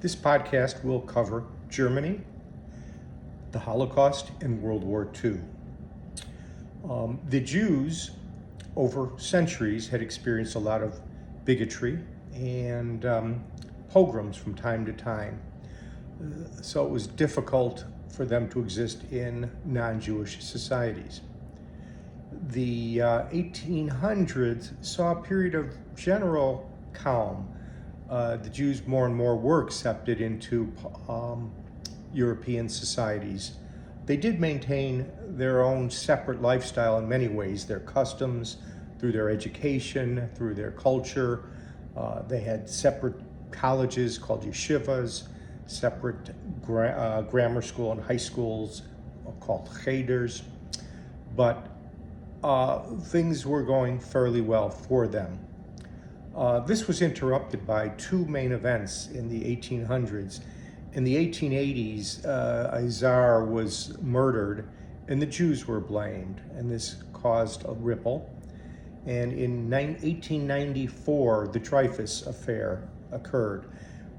This podcast will cover Germany, the Holocaust, and World War II. The Jews, over centuries, had experienced a lot of bigotry and pogroms from time to time. So it was difficult for them to exist in non-Jewish societies. The 1800s saw a period of general calm. The Jews more and more were accepted into European societies. They did maintain their own separate lifestyle in many ways, their customs, through their education, through their culture. They had separate colleges called yeshivas, separate grammar school and high schools called cheders. But things were going fairly well for them. This was interrupted by two main events in the 1800s. In the 1880s, a czar was murdered and the Jews were blamed, and this caused a ripple. And in 1894, the Dreyfus Affair occurred,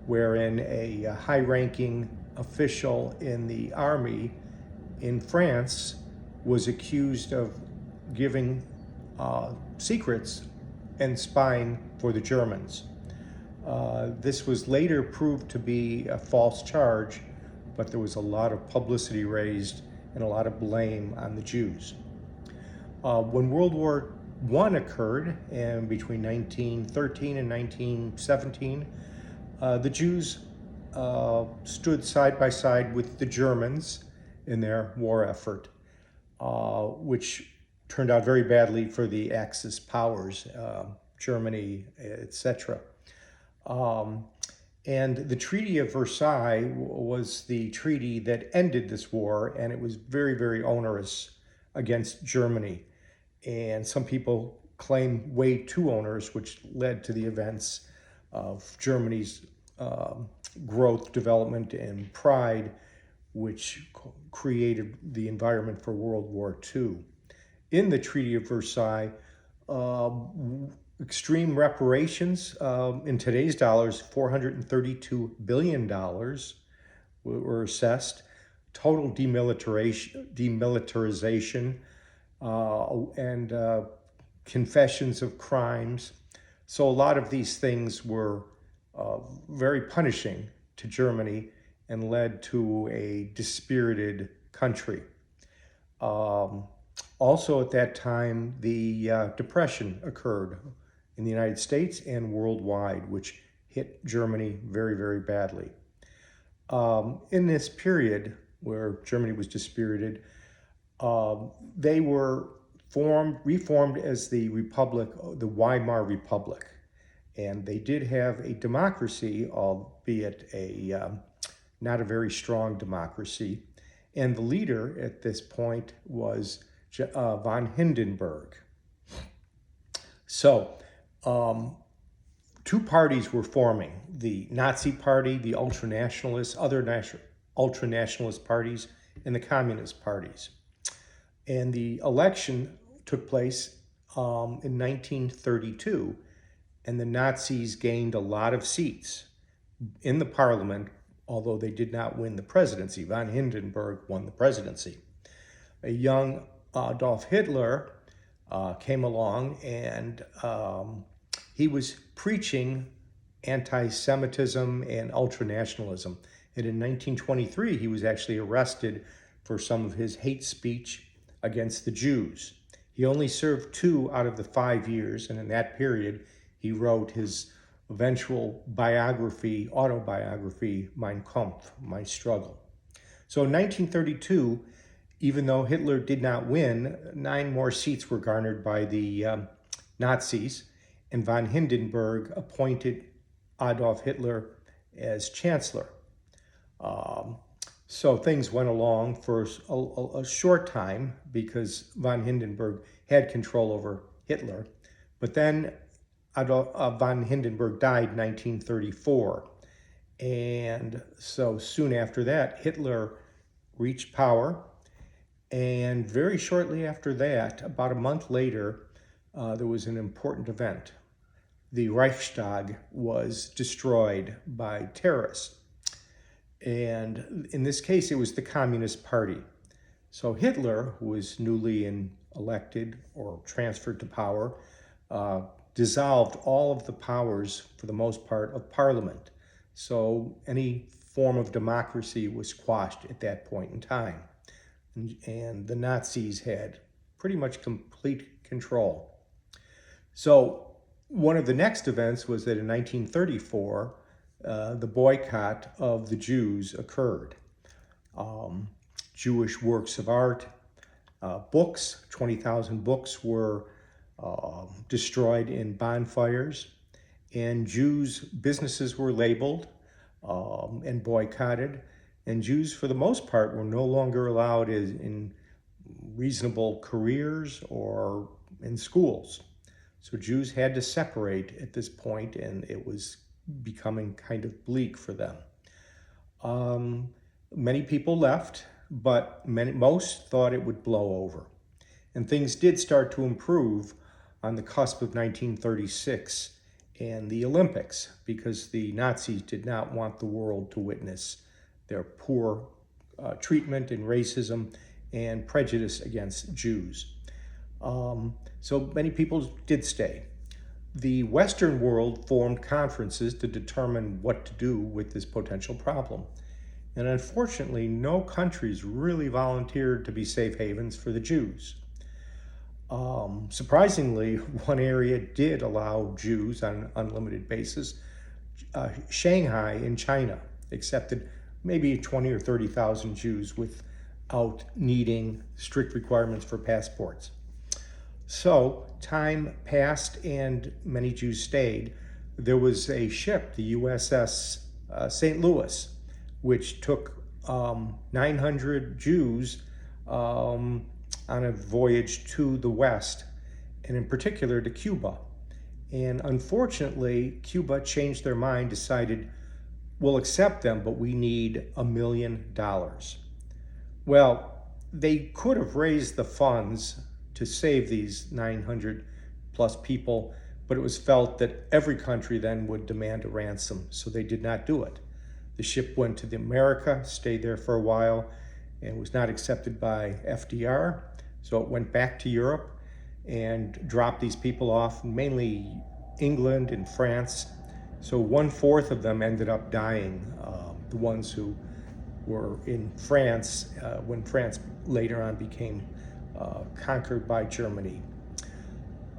wherein a high-ranking official in the army in France was accused of giving secrets and spying for the Germans. This was later proved to be a false charge, but there was a lot of publicity raised and a lot of blame on the Jews. When World War I occurred, and between 1913 and 1917, the Jews stood side by side with the Germans in their war effort, which turned out very badly for the Axis powers, Germany, etc. And the Treaty of Versailles was the treaty that ended this war, and it was very, very onerous against Germany. And some people claim way too onerous, which led to the events of Germany's growth, development, and pride, which created the environment for World War II. In the Treaty of Versailles, extreme reparations, in today's dollars, $432 billion were assessed, total demilitarization, and confessions of crimes. So a lot of these things were very punishing to Germany and led to a dispirited country. Also at that time, the Depression occurred in the United States and worldwide, which hit Germany very, very badly. In this period where Germany was dispirited, they were reformed as the Republic, the Weimar Republic. And they did have a democracy, albeit not a very strong democracy. And the leader at this point was von Hindenburg. So, two parties were forming: the Nazi Party, the ultranationalists, other ultranationalist parties, and the communist parties. And the election took place in 1932, and the Nazis gained a lot of seats in the parliament, although they did not win the presidency. Von Hindenburg won the presidency. A young Adolf Hitler came along, and he was preaching anti-Semitism and ultranationalism. And in 1923, he was actually arrested for some of his hate speech against the Jews. He only served 2 out of the 5 years, and in that period, he wrote his eventual autobiography, Mein Kampf, My Struggle. So in 1932, even though Hitler did not win, 9 more seats were garnered by the Nazis, and von Hindenburg appointed Adolf Hitler as chancellor. So things went along for a short time because von Hindenburg had control over Hitler. But then von Hindenburg died in 1934. And so soon after that, Hitler reached power. And very shortly after that, about a month later, there was an important event. The Reichstag was destroyed by terrorists. And in this case, it was the Communist Party. So Hitler, who was newly elected or transferred to power, uh, dissolved all of the powers, for the most part, of Parliament. So any form of democracy was quashed at that point in time. And the Nazis had pretty much complete control. So one of the next events was that in 1934, the boycott of the Jews occurred. Jewish works of art, books, 20,000 books were destroyed in bonfires, and Jews' businesses were labeled and boycotted, and Jews, for the most part, were no longer allowed in reasonable careers or in schools. So Jews had to separate at this point, and it was becoming kind of bleak for them. Many people left, but most thought it would blow over. And things did start to improve on the cusp of 1936 and the Olympics, because the Nazis did not want the world to witness their poor treatment and racism and prejudice against Jews. So many people did stay. The Western world formed conferences to determine what to do with this potential problem. And unfortunately, no countries really volunteered to be safe havens for the Jews. Surprisingly, one area did allow Jews on an unlimited basis. Shanghai in China accepted maybe 20 or 30,000 Jews without needing strict requirements for passports. So time passed and many Jews stayed. There was a ship, the USS St. Louis, which took 900 Jews on a voyage to the West, and in particular to Cuba. And unfortunately, Cuba changed their mind, decided, we'll accept them, but we need $1 million. Well, they could have raised the funds to save these 900 plus people, but it was felt that every country then would demand a ransom, so they did not do it. The ship went to America, stayed there for a while, and was not accepted by FDR, so it went back to Europe and dropped these people off, mainly England and France. So 1/4 of them ended up dying, the ones who were in France, when France later on became conquered by Germany.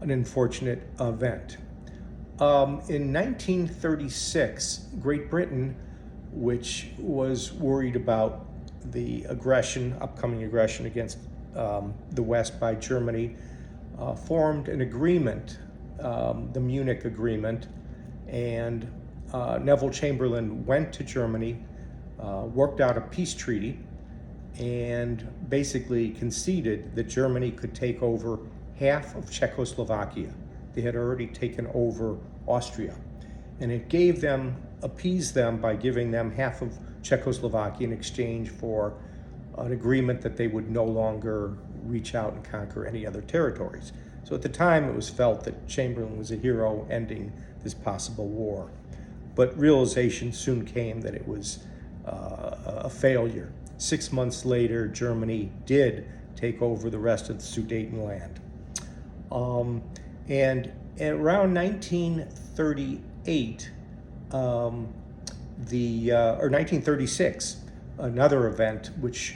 An unfortunate event. In 1936, Great Britain, which was worried about the upcoming aggression against the West by Germany, formed an agreement, the Munich Agreement, and Neville Chamberlain went to Germany, worked out a peace treaty, and basically conceded that Germany could take over half of Czechoslovakia. They had already taken over Austria. And it appeased them by giving them half of Czechoslovakia in exchange for an agreement that they would no longer reach out and conquer any other territories. So at the time, it was felt that Chamberlain was a hero ending this possible war. But realization soon came that it was a failure. 6 months later, Germany did take over the rest of the Sudetenland. And around 1938, or 1936, another event which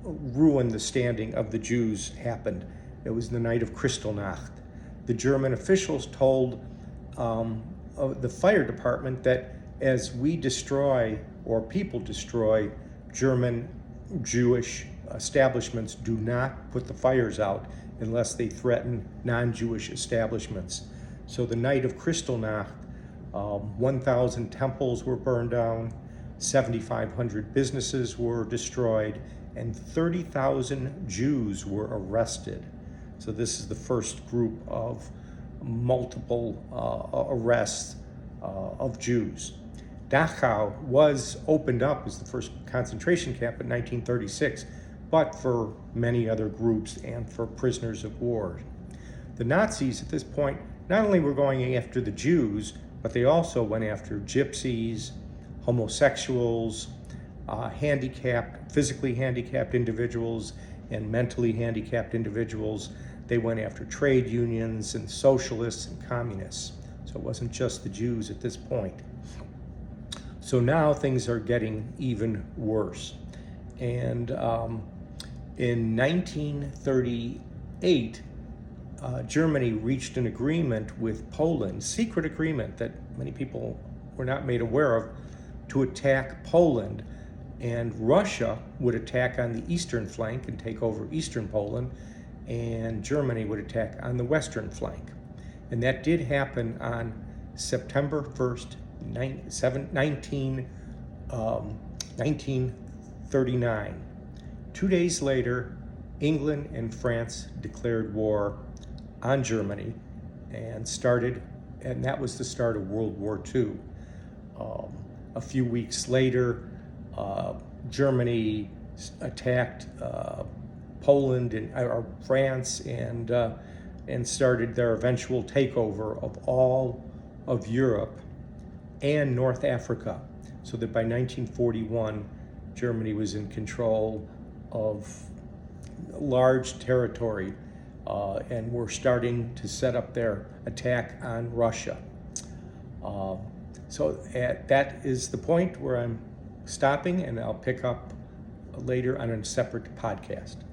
ruined the standing of the Jews happened. It was the night of Kristallnacht. The German officials told the fire department that as we destroy, or people destroy, German Jewish establishments, do not put the fires out unless they threaten non-Jewish establishments. So the night of Kristallnacht, 1,000 temples were burned down, 7,500 businesses were destroyed, and 30,000 Jews were arrested. So this is the first group of multiple arrests of Jews. Dachau was opened up as the first concentration camp in 1936, but for many other groups and for prisoners of war. The Nazis at this point not only were going after the Jews, but they also went after gypsies, homosexuals, physically handicapped individuals, and mentally handicapped individuals. They went after trade unions and socialists and communists. So it wasn't just the Jews at this point. So now things are getting even worse. And in 1938, Germany reached an agreement with Poland, secret agreement that many people were not made aware of, to attack Poland. And Russia would attack on the eastern flank and take over eastern Poland, and Germany would attack on the western flank. And that did happen on September 1st, 1939. 2 days later, England and France declared war on Germany and that was the start of World War II. A few weeks later, Germany attacked Poland or France and started their eventual takeover of all of Europe and North Africa, so that by 1941, Germany was in control of large territory and were starting to set up their attack on Russia. So that is the point where I'm stopping, and I'll pick up later on a separate podcast.